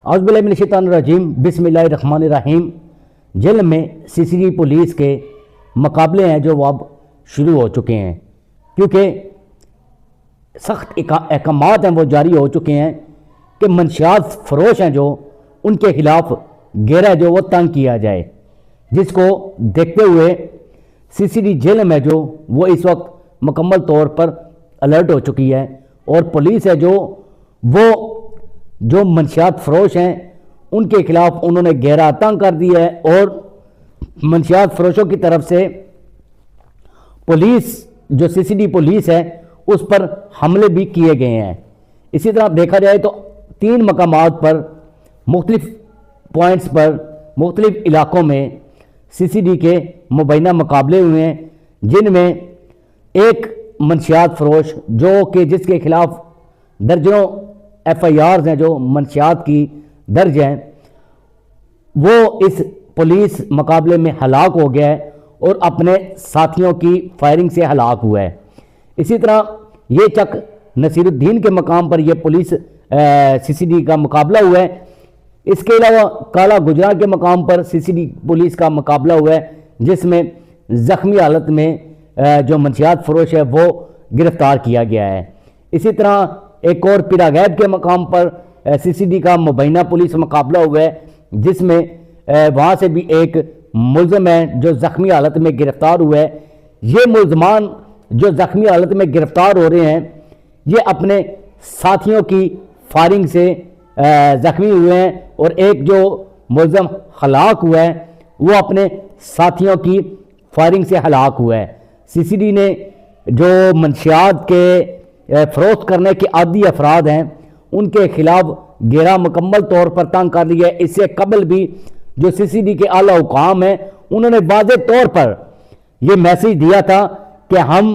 اعوذ باللہ من الشیطان الرجیم، بسم اللہ الرحمن الرحیم۔ جیل میں سی سی ڈی پولیس کے مقابلے ہیں جو وہ اب شروع ہو چکے ہیں، کیونکہ سخت احکامات ہیں وہ جاری ہو چکے ہیں کہ منشیات فروش ہیں جو ان کے خلاف گھیرا جو وہ تنگ کیا جائے، جس کو دیکھتے ہوئے سی سی ڈی جیل میں جو وہ اس وقت مکمل طور پر الرٹ ہو چکی ہے، اور پولیس ہے وہ جو منشیات فروش ہیں ان کے خلاف انہوں نے گھیرا تنگ کر دیا ہے، اور منشیات فروشوں کی طرف سے پولیس جو سی سی ڈی پولیس ہے اس پر حملے بھی کیے گئے ہیں۔ اسی طرح دیکھا جائے تو 3 مقامات پر مختلف پوائنٹس پر مختلف علاقوں میں سی سی ڈی کے مبینہ مقابلے ہوئے ہیں، جن میں ایک منشیات فروش جو کہ جس کے خلاف درجنوں ایف آئی آرز ہیں جو منشیات کی درج ہیں، وہ اس پولیس مقابلے میں ہلاک ہو گیا ہے اور اپنے ساتھیوں کی فائرنگ سے ہلاک ہوا ہے۔ اسی طرح یہ چک نصیر الدین کے مقام پر یہ پولیس سی سی ڈی کا مقابلہ ہوا ہے۔ اس کے علاوہ کالا گجرا کے مقام پر سی سی ڈی پولیس کا مقابلہ ہوا ہے، جس میں زخمی حالت میں جو منشیات فروش ہے وہ گرفتار کیا گیا ہے۔ اسی طرح ایک اور پیراگیب کے مقام پر سی سی ڈی کا مبینہ پولیس مقابلہ ہوا ہے، جس میں وہاں سے بھی ایک ملزم ہے جو زخمی حالت میں گرفتار ہوا ہے۔ یہ ملزمان جو زخمی حالت میں گرفتار ہو رہے ہیں یہ اپنے ساتھیوں کی فائرنگ سے زخمی ہوئے ہیں، اور ایک جو ملزم ہلاک ہوا ہے وہ اپنے ساتھیوں کی فائرنگ سے ہلاک ہوا ہے۔ سی سی ڈی نے جو منشیات کے فروخت کرنے کے عادی افراد ہیں ان کے خلاف گھیرا مکمل طور پر تنگ کر لیا ہے۔ اس سے قبل بھی جو سی سی ڈی کے اعلیٰ حکام ہیں انہوں نے واضح طور پر یہ میسیج دیا تھا کہ ہم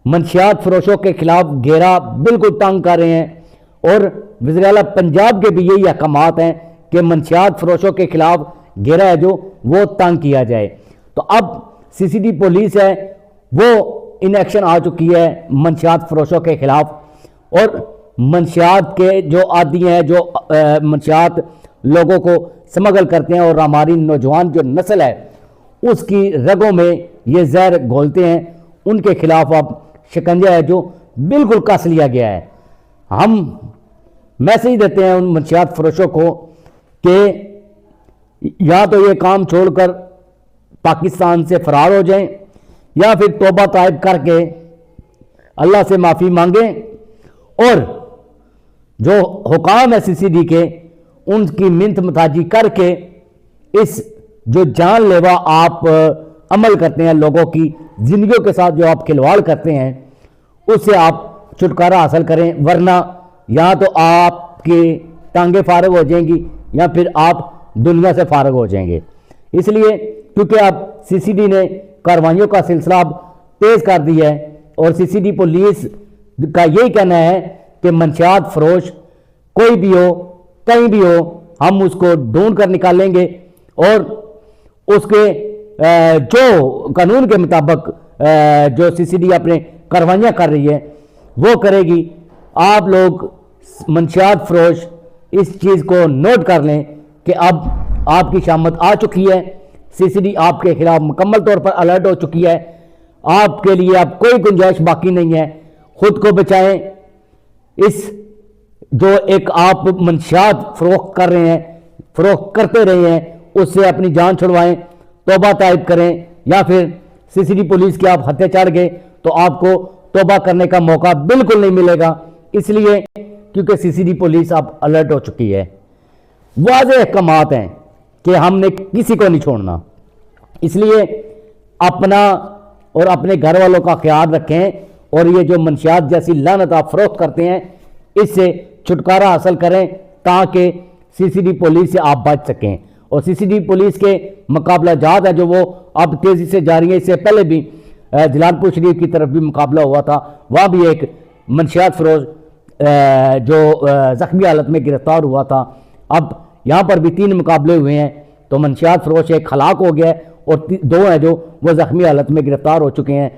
منشیات فروشوں کے خلاف گھیرا بالکل تنگ کر رہے ہیں، اور وزیر اعلیٰ پنجاب کے بھی یہی احکامات ہیں کہ منشیات فروشوں کے خلاف گھیرا ہے جو وہ تنگ کیا جائے۔ تو اب سی سی ڈی پولیس ہے وہ ان ایکشن آ چکی ہے منشیات فروشوں کے خلاف، اور منشیات کے جو عادی ہیں جو منشیات لوگوں کو سمگل کرتے ہیں، اور ہماری نوجوان جو نسل ہے اس کی رگوں میں یہ زہر گھولتے ہیں، ان کے خلاف اب شکنجہ ہے جو بالکل کس لیا گیا ہے۔ ہم میسیج دیتے ہیں ان منشیات فروشوں کو کہ یا تو یہ کام چھوڑ کر پاکستان سے فرار ہو جائیں، یا پھر توبہ طائب کر کے اللہ سے معافی مانگیں، اور جو حکام ہے سی سی ڈی کے ان کی منت متاجی کر کے اس جو جان لیوا آپ عمل کرتے ہیں، لوگوں کی زندگیوں کے ساتھ جو آپ کھلواڑ کرتے ہیں، اس سے آپ چھٹکارا حاصل کریں، ورنہ یا تو آپ کی ٹانگیں فارغ ہو جائیں گی یا پھر آپ دنیا سے فارغ ہو جائیں گے۔ اس لیے کیونکہ اب سی سی ڈی نے کاروائیوں کا سلسلہ اب تیز کر دیا ہے، اور سی سی ڈی پولیس کا یہی کہنا ہے کہ منشیات فروش کوئی بھی ہو کہیں بھی ہو ہم اس کو ڈھونڈ کر نکالیں گے، اور اس کے جو قانون کے مطابق جو سی سی ڈی اپنے کاروائیاں کر رہی ہے وہ کرے گی۔ آپ لوگ منشیات فروش اس چیز کو نوٹ کر لیں کہ اب آپ کی شامت آ چکی ہے، سی سی ڈی آپ کے خلاف مکمل طور پر الرٹ ہو چکی ہے، آپ کے لیے اب کوئی گنجائش باقی نہیں ہے۔ خود کو بچائیں، اس جو ایک آپ منشیات فروخت کر رہے ہیں، فروخت کرتے رہے ہیں، اس سے اپنی جان چھڑوائیں، توبہ طائب کریں، یا پھر سی سی ڈی پولیس کے آپ ہتھے چڑھ گئے تو آپ کو توبہ کرنے کا موقع بالکل نہیں ملے گا، اس لیے کیونکہ سی سی ڈی پولیس اب الرٹ ہو چکی ہے۔ واضح احکامات ہیں کہ ہم نے کسی کو نہیں چھوڑنا، اس لیے اپنا اور اپنے گھر والوں کا خیال رکھیں، اور یہ جو منشیات جیسی لعنت آپ فروخت کرتے ہیں اس سے چھٹکارا حاصل کریں تاکہ سی سی ڈی پولیس سے آپ بچ سکیں۔ اور سی سی ڈی پولیس کے مقابلہ جات ہے جو وہ اب تیزی سے جاری ہیں۔ اس سے پہلے بھی جلال پور شریف کی طرف بھی مقابلہ ہوا تھا، وہاں بھی ایک منشیات فروش جو زخمی حالت میں گرفتار ہوا تھا۔ اب یہاں پر بھی 3 مقابلے ہوئے ہیں، تو منشیات فروش ایک ہلاک ہو گیا ہے اور 2 ہیں جو وہ زخمی حالت میں گرفتار ہو چکے ہیں۔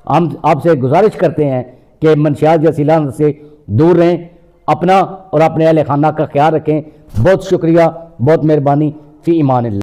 ہم آپ سے گزارش کرتے ہیں کہ منشیات جیسی لعنت سے دور رہیں اپنا اور اپنے اہل خانہ کا خیال رکھیں۔ بہت شکریہ، بہت مہربانی، فی امان اللہ۔